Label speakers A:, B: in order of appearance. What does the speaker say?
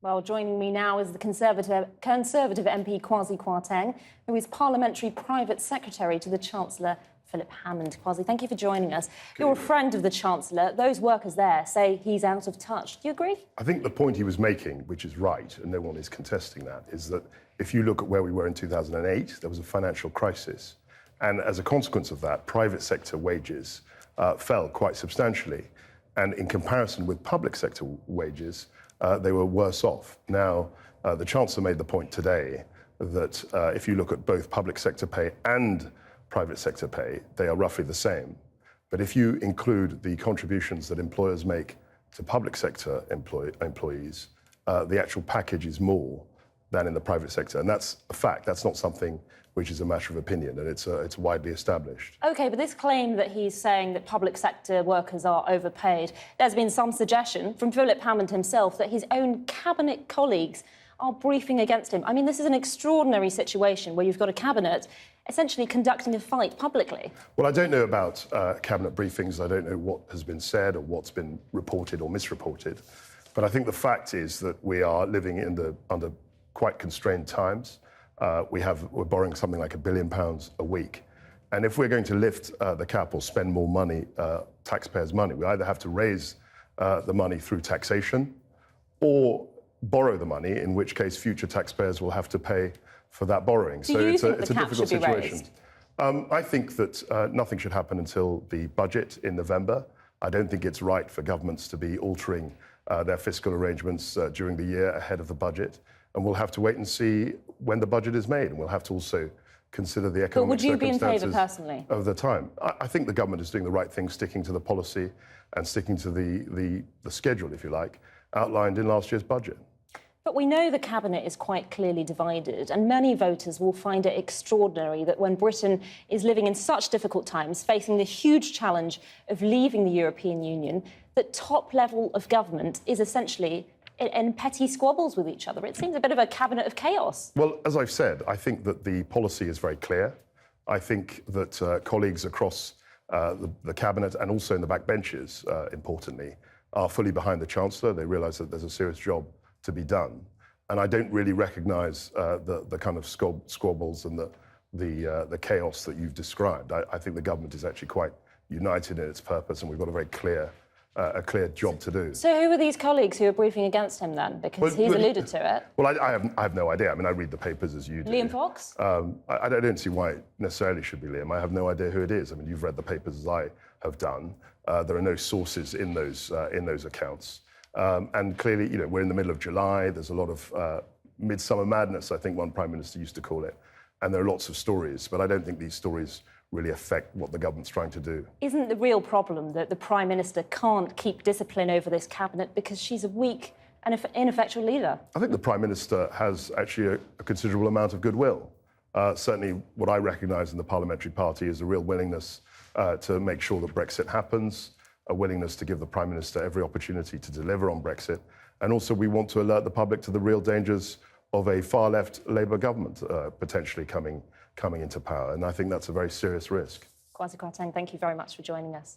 A: Well, joining me now is the Conservative MP Kwasi Kwarteng, who is Parliamentary Private Secretary to the Chancellor Philip Hammond. Kwasi, thank you for joining us. You're a friend of the Chancellor. Those workers there say he's out of touch. Do you agree?
B: I think the point he was making, which is right, and no one is contesting that, is that if you look at where we were in 2008, there was a financial crisis. And as a consequence of that, private sector wages fell quite substantially. And in comparison with public sector wages, they were worse off. Now, the Chancellor made the point today that if you look at both public sector pay and private sector pay, they are roughly the same. But if you include the contributions that employers make to public sector employees, the actual package is more than in the private sector. And that's a fact. That's not something which is a matter of opinion, and it's widely established.
A: OK, but this claim that he's saying that public sector workers are overpaid, there's been some suggestion from Philip Hammond himself that his own cabinet colleagues are briefing against him. I mean, this is an extraordinary situation where you've got a cabinet essentially conducting a fight publicly. Well,
B: I don't know about cabinet briefings. I don't know what has been said or what's been reported or misreported. But I think the fact is that we are living under quite constrained times. We're borrowing something like £1 billion a week. And if we're going to lift the cap or spend more money, taxpayers' money, we either have to raise the money through taxation or borrow the money, in which case future taxpayers will have to pay for that borrowing.
A: So it's a difficult situation.
B: I think that nothing should happen until the budget in November. I don't think it's right for governments to be altering their fiscal arrangements during the year ahead of the budget. And we'll have to wait and see when the budget is made. And we'll have to also consider the economic circumstances.
A: But would you be in favour personally?
B: Of the time. I think the government is doing the right thing, sticking to the policy and sticking to the schedule, if you like, outlined in last year's budget.
A: But we know the cabinet is quite clearly divided, and many voters will find it extraordinary that when Britain is living in such difficult times, facing the huge challenge of leaving the European Union, that top level of government is essentially in petty squabbles with each other. It seems a bit of a cabinet of chaos.
B: Well, as I've said, I think that the policy is very clear. I think that colleagues across the cabinet and also in the backbenches, importantly, are fully behind the Chancellor. They realise that there's a serious job to be done. And I don't really recognise the kind of squabbles and the chaos that you've described. I think the government is actually quite united in its purpose, and we've got a very clear job to do.
A: So who are these colleagues who are briefing against him then? Because he's alluded to it.
B: Well, I have no idea. I mean, I read the papers as you do.
A: Liam Fox?
B: I don't see why it necessarily should be Liam. I have no idea who it is. I mean, you've read the papers as I have done. There are no sources in those accounts. And clearly, we're in the middle of July. There's a lot of midsummer madness, I think one Prime Minister used to call it. And there are lots of stories, but I don't think these stories really affect what the government's trying to do.
A: Isn't the real problem that the Prime Minister can't keep discipline over this cabinet because she's a weak and ineffectual leader?
B: I think the Prime Minister has actually a considerable amount of goodwill. Certainly what I recognise in the parliamentary party is a real willingness to make sure that Brexit happens, a willingness to give the Prime Minister every opportunity to deliver on Brexit. And also we want to alert the public to the real dangers of a far-left Labour government potentially coming into power. And I think that's a very serious risk.
A: Kwasi Kwarteng, thank you very much for joining us.